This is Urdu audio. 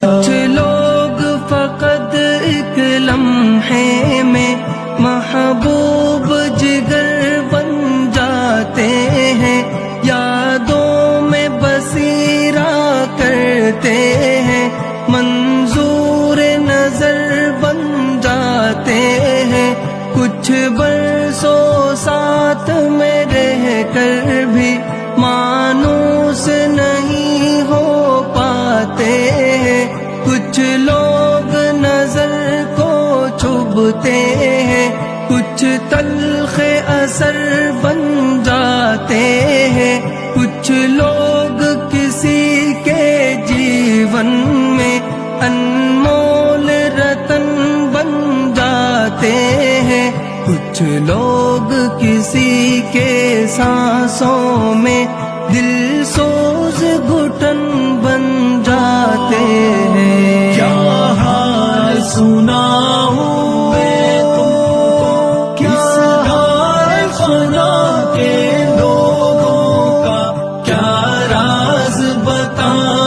کچھ لوگ فقط ایک لمحے میں محبوب جگر بن جاتے ہیں، یادوں میں بصیرہ کرتے ہیں، منظور نظر بن جاتے ہیں، کچھ برسوں ساتھ میں رہ کر بھی مانوس نہیں ہو پاتے ہیں، کچھ لوگ نظر کو چبھتے ہیں، کچھ تلخ اثر بن جاتے ہیں، کچھ لوگ کسی کے جیون میں انمول رتن بن جاتے ہیں، کچھ لوگ کسی کے سانسوں میں دل سوز گھٹن بن جاتے ہیں۔ کیا حال سناؤں میں تم کو، کس دار فنا کے لوگوں کا کیا راز بتاؤں